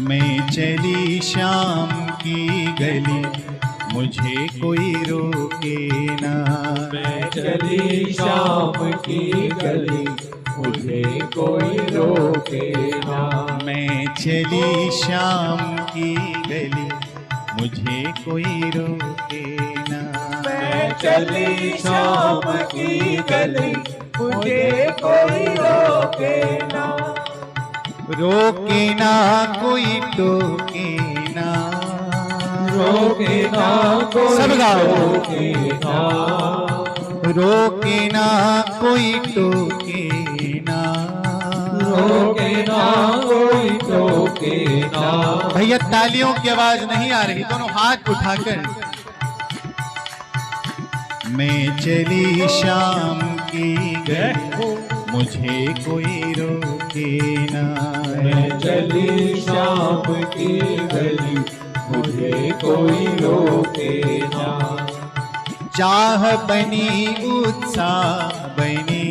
मैं चली शाम की गली, मुझे कोई रोके ना। मैं चली शाम की गली, मुझे कोई रोके ना। मैं चली शाम की गली, मुझे कोई रोके ना। मैं चली शाम की गली, मुझे कोई रोके ना। रोके ना कोई टोके ना। रोके ना कोई सब गाओ। रोके ना। रोके ना कोई टोके ना। रोके ना कोई टोके ना। भैया तालियों की आवाज नहीं आ रही, दोनों हाथ उठाकर। मैं चली शाम की गली, मुझे कोई रोके ना। मैं चली शाम की गली, मुझे कोई रोके ना। चाह बनी उत्साह बनी,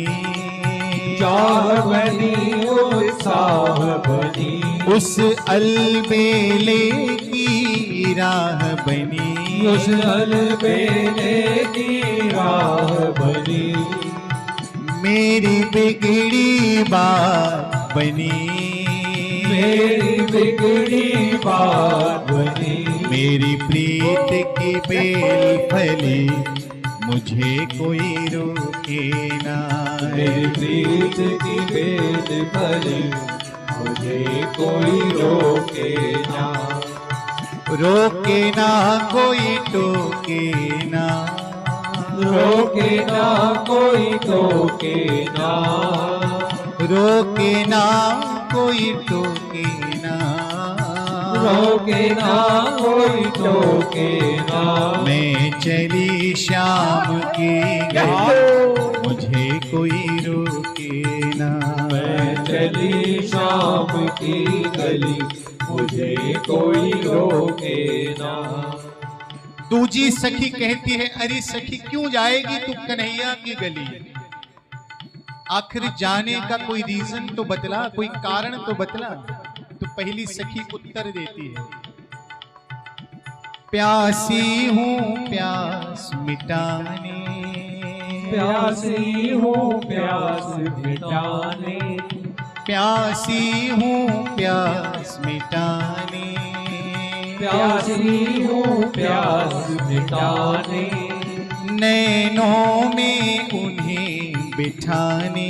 चाह बनी उत्साह बनी। उस अलबेले की राह बनी। उस अलबेले की राह बनी। मेरी बिगड़ी बात बनी। मेरी बिगड़ी बात बनी। मेरी प्रीत की बेल फली, मुझे कोई रोके ना। मेरी प्रीत की बेल फली, मुझे कोई रोके ना। रोके ना कोई टोके ना। रोके ना कोई टोके ना। रोके ना कोई टोके ना। रोके ना कोई टोके ना। मैं चली शाम की गली, मुझे कोई रोके ना। मैं चली शाम की गली, मुझे कोई रोके ना। दूजी सखी कहती है, अरे सखी क्यों जाएगी तू कन्हैया की गली? आखिर जाने का कोई रीजन तो बतला, कोई कारण तो बतला। तो पहली सखी उत्तर देती है, प्यासी हूँ प्यास मिटाने। प्यासी हूँ प्यास मिटाने। प्यासी हूँ प्यास मिटाने। प्यासी हूँ प्यास मिटाने। नैनों में उन्हें बिठाने।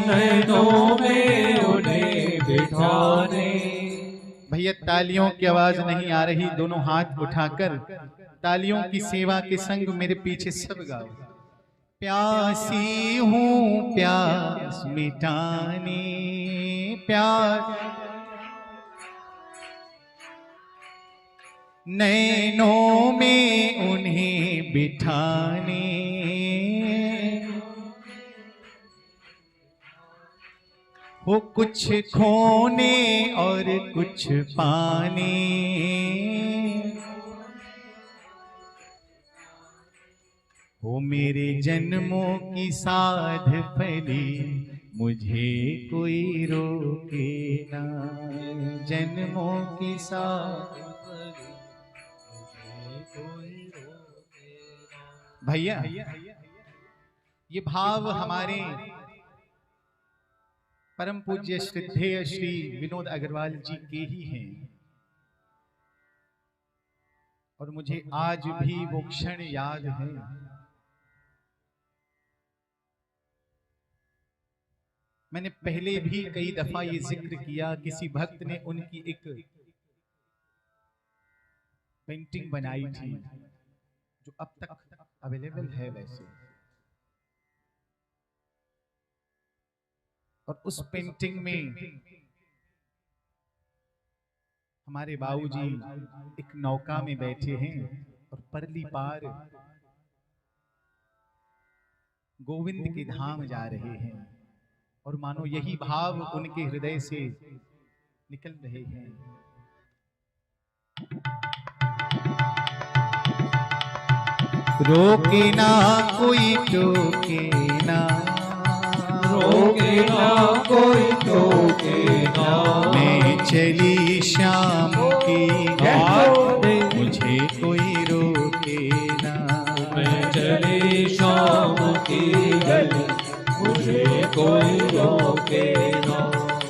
नैनों में उन्हें बिठाने। भैया तालियों की आवाज नहीं आ रही, दोनों हाथ उठाकर तालियों की सेवा के संग मेरे पीछे सब गाओ। प्यासी हूँ प्यास मिटाने। प्यास नैनों में उन्हें बिठाने। हो कुछ खोने और कुछ पाने। हो मेरे जन्मों की साध फली, मुझे कोई रोके ना। जन्मों की साध फली, मुझे कोई रोके ना। भैया ये भाव हमारे परम पूज्य श्रद्धेय श्री विनोद अग्रवाल जी के ही हैं, और मुझे आज भी वो क्षण याद है। मैंने पहले भी कई दफा ये जिक्र किया, किसी भक्त ने उनकी एक पेंटिंग बनाई थी जो अब तक अवेलेबल है वैसे, और उस पेंटिंग में हमारे बाबूजी एक नौका में बैठे हैं और परली पार गोविंद के धाम जा रहे हैं, और मानो यही भाव उनके हृदय से निकल रहे हैं। रोके ना कोई टोके ना। रोके ना कोई टोके ना। मैं चली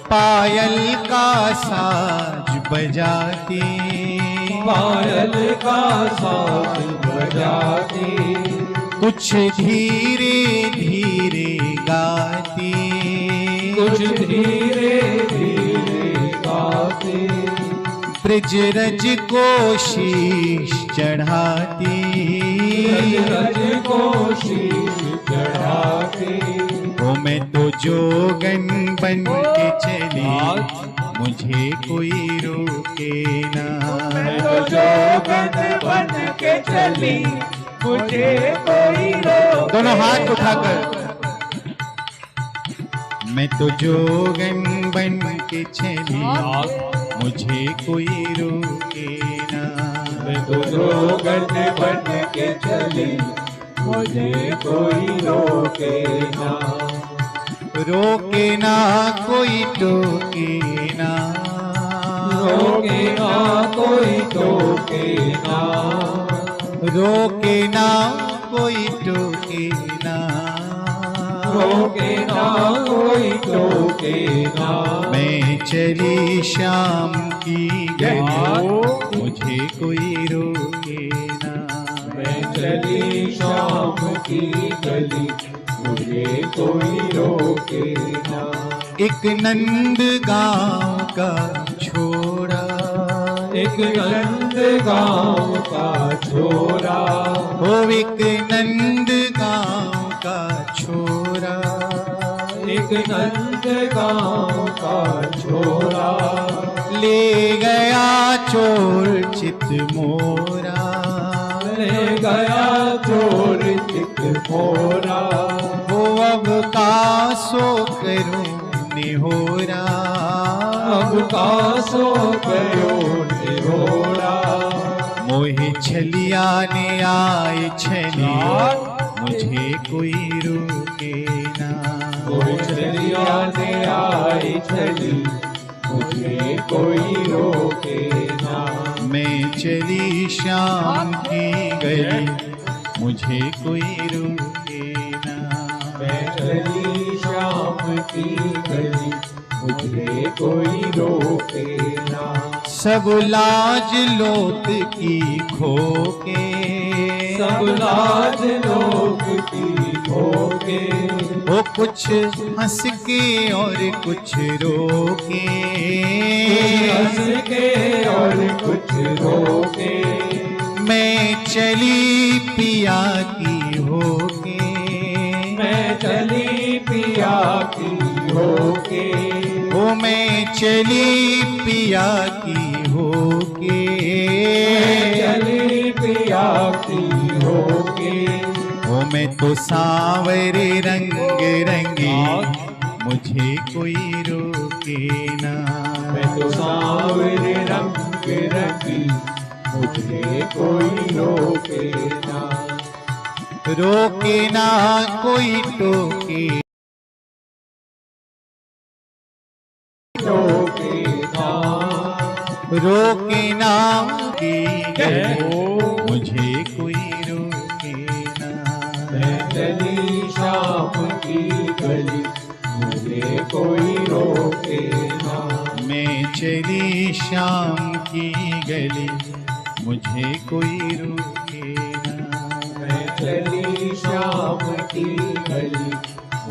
पायल का साज बजाती, पायल का साज बजाती, कुछ धीरे धीरे गाती, कुछ धीरे धीरे गाती, ब्रजरज को शीश चढ़ाती, रज को शीश चढ़ाती। ओ मैं तो जोगन बन के चली, मुझे कोई रोके ना। मैं तो जोगन बन के चली, मुझे कोई रोके। दोनों हाथ उठाकर। मैं तो जोगन बन के चली, मुझे कोई रोके ना। मैं तो जोगन बन के चली, मुझे कोई रोके ना। रोके ना कोई टोके ना, रोके ना कोई टोके ना, रोके ना कोई टोके ना, रोके ना कोई टोके ना। मैं चली शाम की गली, मुझे कोई रोके ना। मैं चली शाम की गली, मुझे कोई रोके ना। एक नंद गांव का छोरा, एक नंद गाँव का छोरा, हो एक नंद गांव का छोरा, एक नंद गाँव का छोरा, ले गया चोर चित मोरा, ले गया चोर चित मोरा। वो अब का सो करूं निहोरा, अब का सो गयो निहोरा। मोहे छलिया ने आए छली, मुझे कोई रोके ना। कोई छलिया ने आई छली, मुझे कोई रोके ना। मैं चली शाम की गली, मुझे कोई रोके ना। मैं चली शाम की गली, मुझे कोई रोके ना। सब लाज लोक की खोके, सब लाज लोग की खोके, वो कुछ हंस के और कुछ रोके, हंस के और कुछ रोके। मैं चली पिया की होके, मैं चली पिया की होके, ओ मैं चली पिया की होके, चली पिया की होके। ओ मैं तो सांवरे रंग रंगी, मुझे कोई रोके ना। मैं तो सांवरे रंग रंगी, मुझे कोई रोके ना। रोके ना कोई टोके, रोके ना। रोके ना की गली, मुझे कोई रोके ना। मैं चली शाम की गली, मुझे कोई रोके ना। मैं चली शाम की गली, मुझे कोई रोके ना। मैं चली शाम की गली,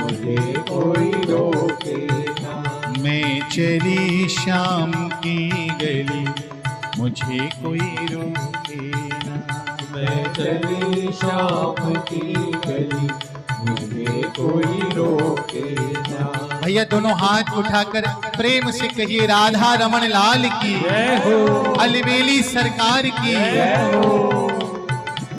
मुझे कोई रोके ना। मैं चली शाम की गली, मुझे कोई रोके ना। मैं चली शाम की गली, मुझे कोई रोके ना। भैया दोनों हाथ उठाकर प्रेम से कहिए, राधा रमन लाल की जय हो, अलबेली सरकार की जय हो।